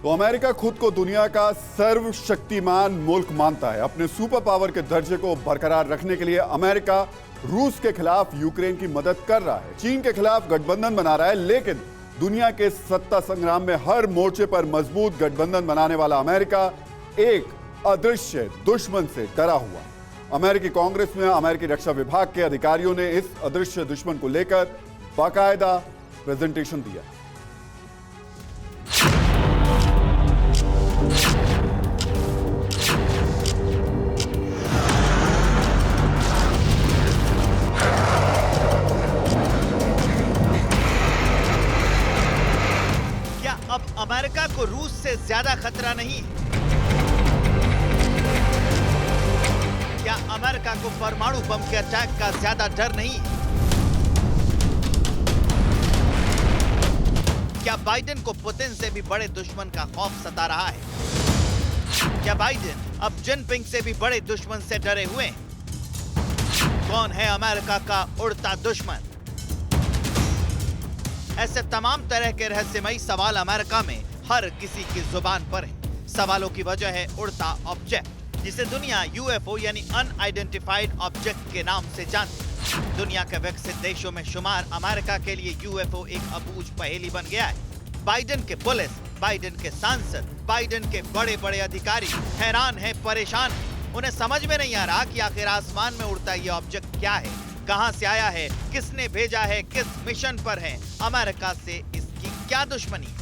तो अमेरिका खुद को दुनिया का सर्वशक्तिमान मुल्क मानता है। अपने सुपर पावर के दर्जे को बरकरार रखने के लिए अमेरिका रूस के खिलाफ यूक्रेन की मदद कर रहा है, चीन के खिलाफ गठबंधन बना रहा है, लेकिन दुनिया के सत्ता संग्राम में हर मोर्चे पर मजबूत गठबंधन बनाने वाला अमेरिका एक अदृश्य दुश्मन से डरा हुआ। अमेरिकी कांग्रेस में अमेरिकी रक्षा विभाग के अधिकारियों ने इस अदृश्य दुश्मन को लेकर बाकायदा प्रेजेंटेशन दिया। क्या अब अमेरिका को रूस से ज्यादा खतरा नहीं? क्या अमेरिका को परमाणु बम के अटैक का ज्यादा डर नहीं? क्या बाइडेन को पुतिन से भी बड़े दुश्मन का खौफ सता रहा है? क्या बाइडेन अब जिनपिंग से भी बड़े दुश्मन से डरे हुए हैं? कौन है अमेरिका का उड़ता दुश्मन? ऐसे तमाम तरह के रहस्यमयी सवाल अमेरिका में हर किसी की जुबान पर है। सवालों की वजह है उड़ता ऑब्जेक्ट, जिसे दुनिया यूएफओ यानी अनआइडेंटिफाइड ऑब्जेक्ट के नाम से जानती है। दुनिया के विकसित देशों में शुमार अमेरिका के लिए यूएफओ एक अबूझ पहेली बन गया है। बाइडेन के पुलिस, बाइडेन के सांसद, बाइडेन के बड़े बड़े अधिकारी हैरान हैं, परेशान हैं। उन्हें समझ में नहीं आ रहा कि आखिर आसमान में उड़ता ये ऑब्जेक्ट क्या है, कहां से आया है, किसने भेजा है, किस मिशन पर है, अमेरिका से इसकी क्या दुश्मनी।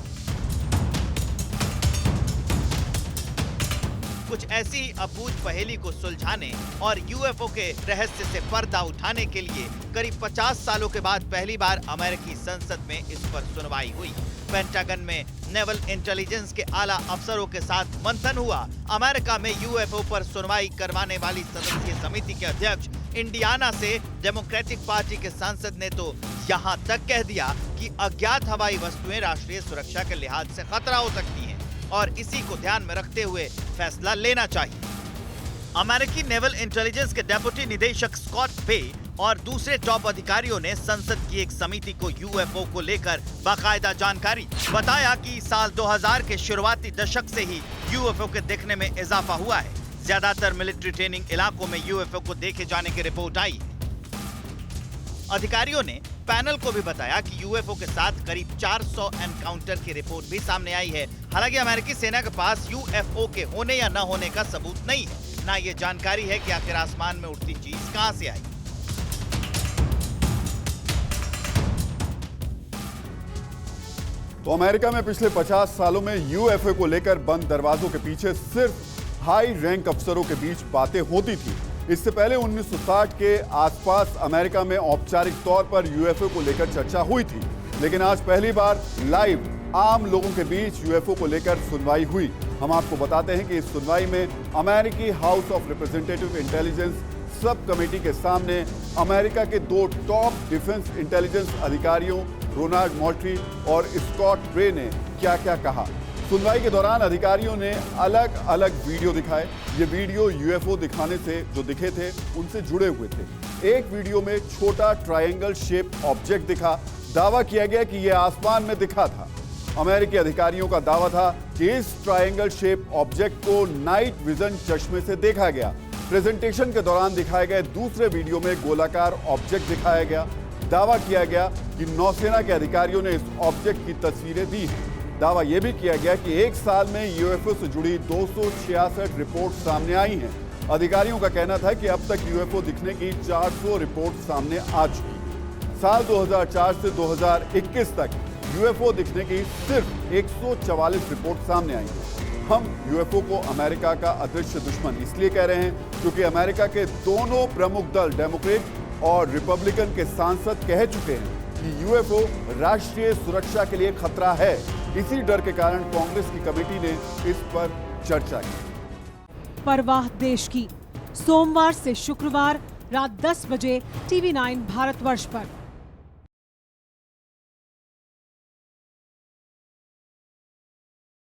कुछ ऐसी ही अबूझ पहेली को सुलझाने और यूएफओ के रहस्य से पर्दा उठाने के लिए करीब 50 सालों के बाद पहली बार अमेरिकी संसद में इस पर सुनवाई हुई। पेंटागन में नेवल इंटेलिजेंस के आला अफसरों के साथ मंथन हुआ। अमेरिका में यूएफओ पर सुनवाई करवाने वाली सदस्यीय समिति के अध्यक्ष इंडियाना से डेमोक्रेटिक पार्टी के सांसद ने तो यहाँ तक कह दिया कि अज्ञात हवाई वस्तुएं राष्ट्रीय सुरक्षा के लिहाज से खतरा हो सकती हैं और इसी को ध्यान में रखते हुए फैसला लेना चाहिए। अमेरिकी नेवल इंटेलिजेंस के डेप्यूटी निदेशक स्कॉट पे और दूसरे टॉप अधिकारियों ने संसद की एक समिति को यूएफओ को लेकर बाकायदा जानकारी बताया कि साल 2000 के शुरुआती दशक से ही यूएफओ के देखने में इजाफा हुआ है। ज्यादातर मिलिट्री ट्रेनिंग इलाकों में यूएफओ को देखे जाने की रिपोर्ट आई है। अधिकारियों ने पैनल को भी बताया कि यूएफओ के साथ करीब 400 एनकाउंटर की रिपोर्ट भी सामने आई है। हालांकि अमेरिकी सेना के पास यूएफओ के होने या न होने का सबूत नहीं है, ना ये जानकारी है कि आखिर आसमान में उड़ती चीज कहां से आई। तो अमेरिका में पिछले 50 सालों में यूएफओ को लेकर बंद दरवाजों के पीछे सिर्फ हाई रैंक अफसरों के बीच बातें होती थी। इससे पहले 1960 के आसपास अमेरिका में औपचारिक तौर पर यूएफओ को लेकर चर्चा हुई थी, लेकिन आज पहली बार लाइव आम लोगों के बीच यूएफओ को लेकर सुनवाई हुई। हम आपको बताते हैं कि इस सुनवाई में अमेरिकी house of representative intelligence sub committee के सामने अमेरिका के दो टॉप डिफेंस इंटेलिजेंस अधिकारियों रोनाल्ड मोल्ट्री और स्कॉट ब्रे ने क्या क्या कहा। सुनवाई के दौरान अधिकारियों ने अलग अलग वीडियो दिखाए। ये वीडियो यूएफओ दिखाने से जो दिखे थे उनसे जुड़े हुए थे। एक वीडियो में छोटा ट्रायंगल शेप ऑब्जेक्ट दिखा। दावा किया गया कि यह आसमान में दिखा था। अमेरिकी अधिकारियों का दावा था कि इस ट्रायंगल शेप ऑब्जेक्ट को नाइट विजन चश्मे से देखा गया। प्रेजेंटेशन के दौरान दिखाए गए दूसरे वीडियो में गोलाकार ऑब्जेक्ट दिखाया गया। दावा किया गया कि नौसेना के अधिकारियों ने इस ऑब्जेक्ट की तस्वीरें दी हैं। दावा यह भी किया गया कि एक साल में यूएफओ से जुड़ी 266 रिपोर्ट सामने आई हैं। अधिकारियों का कहना था कि अब तक यूएफओ दिखने की 400 रिपोर्ट सामने आ चुकी। साल 2004 से 2021 तक यूएफओ दिखने की सिर्फ 144 रिपोर्ट सामने आई हैं। हम यूएफओ को अमेरिका का अदृश्य दुश्मन इसलिए कह रहे हैं क्योंकि अमेरिका के दोनों प्रमुख दल डेमोक्रेट और रिपब्लिकन के सांसद कह चुके हैं कि यूएफओ राष्ट्रीय सुरक्षा के लिए खतरा है। इसी डर के कारण कांग्रेस की कमेटी ने इस पर चर्चा की। परवाह देश की, सोमवार से शुक्रवार रात 10 बजे TV9 भारतवर्ष पर।